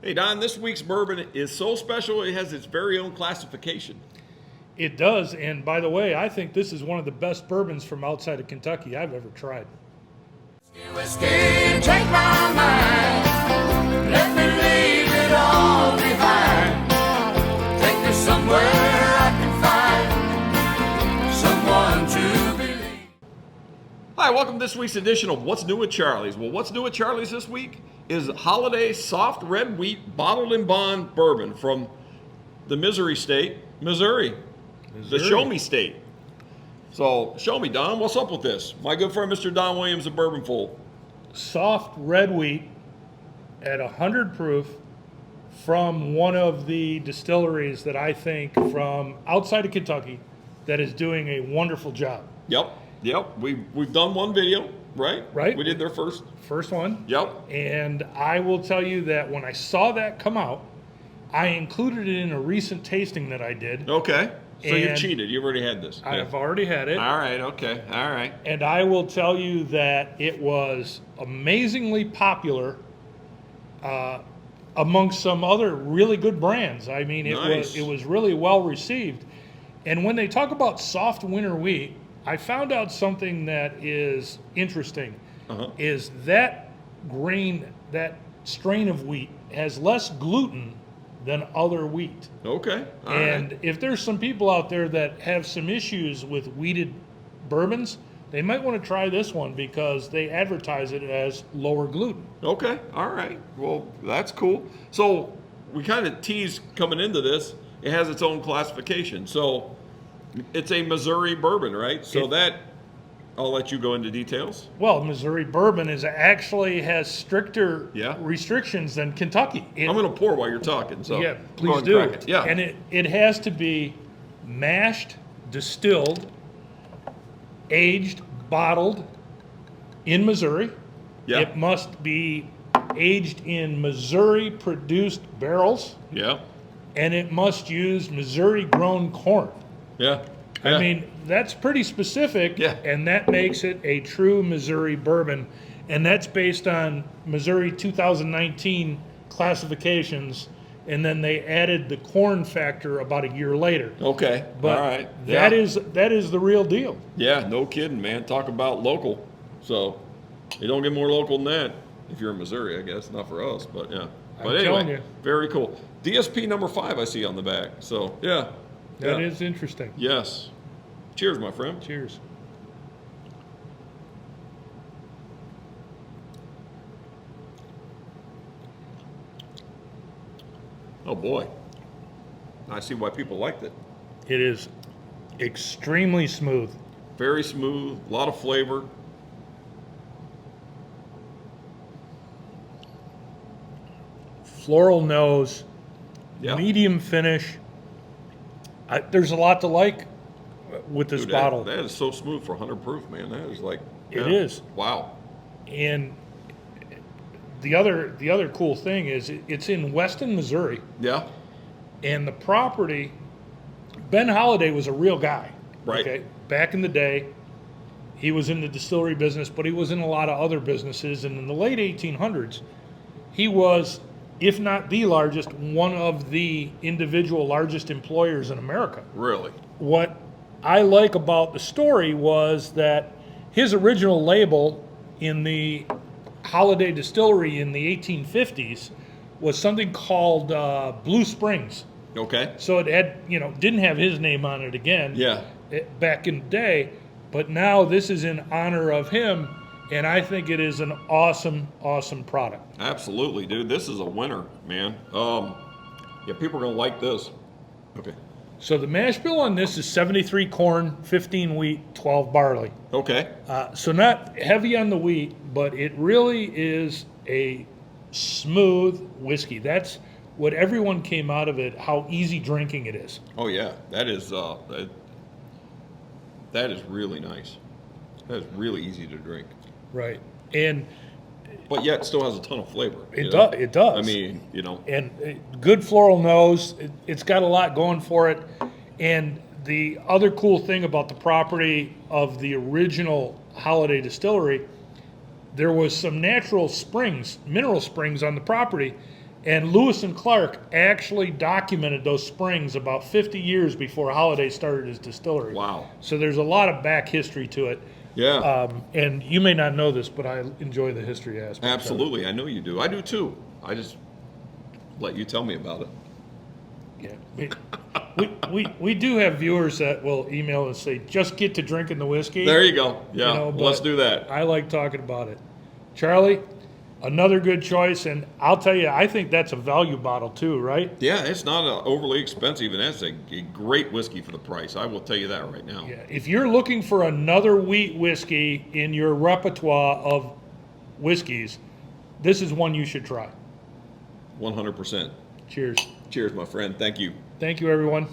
Hey, Don, this week's bourbon is so special it has its very own classification. It does, and by the way, I think this is one of the best bourbons from outside of Kentucky I've ever tried. Whiskey, take my mind. Let me leave it all behind. Take me somewhere I can find someone to believe. Hi, welcome to this week's edition of What's New at Charlie's. Well, what's new at Charlie's this week is Holladay soft red wheat bottled in bond bourbon from the Missouri state, Missouri. The Show Me State. So, show me, Don, what's up with this? My good friend, Mr. Don Williams of Bourbon Fool. Soft red wheat at 100 proof from one of the distilleries that I think from outside of Kentucky that is doing a wonderful job. Yep. We've done one video, right? Right. We did their first one. Yep. And I will tell you that when I saw that come out, I included it in a recent tasting that I did. Okay. So you And cheated. You've already had this. I've already had it. All right. Okay. All right. And I will tell you that it was amazingly popular amongst some other really good brands. I mean, Nice. it was really well received. And when they talk about soft winter wheat, I found out something that is interesting. Is that grain, that strain of wheat has less gluten than other wheat. Okay. All And right. if there's some people out there that have some issues with wheated bourbons, they might want to try this one because they advertise it as lower gluten. Okay. All right. Well, that's cool. So we kind of teased coming into this. It has its own classification. So it's a Missouri bourbon, right? So I'll let you go into details. Well, Missouri Bourbon actually has stricter Yeah. restrictions than Kentucky. I'm going to pour while you're talking. So Yeah, go please ahead and do. crack it. Yeah. And it has to be mashed, distilled, aged, bottled in Missouri. Yeah. It must be aged in Missouri-produced barrels, Yeah. and it must use Missouri-grown corn. Yeah. I mean, that's pretty specific, Yeah. and that makes it a true Missouri bourbon. And that's based on Missouri 2019 classifications, and then they added the corn factor about a year later. Okay. But all right. that Yeah. is the real deal. Yeah, no kidding, man. Talk about local. So you don't get more local than that if you're in Missouri, I guess. Not for us, but yeah. But I'm anyway, telling you. very cool. DSP number 5 I see on the back. So yeah. That Yeah. is interesting. Yes. Cheers, my friend. Cheers. Oh boy. I see why people liked it. It is extremely smooth. Very smooth, a lot of flavor. Floral nose, Yeah. medium finish. There's a lot to like with this Dude, bottle. that is so smooth for 100 proof, man. That is like It is. Wow. And the other cool thing is it's in Weston, Missouri, Yeah. and the property. Ben Holladay was a real guy. Right. Okay. Back in the day, he was in the distillery business, but he was in a lot of other businesses. And in the late 1800s, he was, if not the largest, one of the individual largest employers in America. Really. What I like about the story was that his original label in the Holladay Distillery in the 1850s was something called Blue Springs. Okay. So it had, didn't have his name on it again Yeah. back in the day, but now this is in honor of him, and I think it is an awesome, awesome product. Absolutely, dude. This is a winner, man. Yeah, people are gonna like this. Okay. So the mash bill on this is 73 corn, 15 wheat, 12 barley. Okay. So not heavy on the wheat, but it really is a smooth whiskey. That's what everyone came out of it, how easy drinking it is. Oh yeah, that is that is really nice. That is really easy to drink, Right. And but yet still has a ton of flavor. it does. It does. I mean, And good floral nose. It's got a lot going for it. And the other cool thing about the property of the original Holladay Distillery, there was some natural springs, mineral springs on the property, And Lewis and Clark actually documented those springs about 50 years before Holladay started his distillery. Wow. So there's a lot of back history to it. Yeah. And you may not know this, but I enjoy the history aspect. Absolutely. I know you do. I do too. I just let you tell me about it. Yeah. We do have viewers that will email and say, just get to drinking the whiskey. There you go. Yeah. You know, Let's but do that. I like talking about it. Charlie, another good choice. And I'll tell you, I think that's a value bottle too, right? Yeah, it's not overly expensive, and that's a great whiskey for the price. I will tell you that right now. Yeah. If you're looking for another wheat whiskey in your repertoire of whiskeys, this is one you should try. 100%. Cheers. Cheers, my friend. Thank you. Thank you, everyone.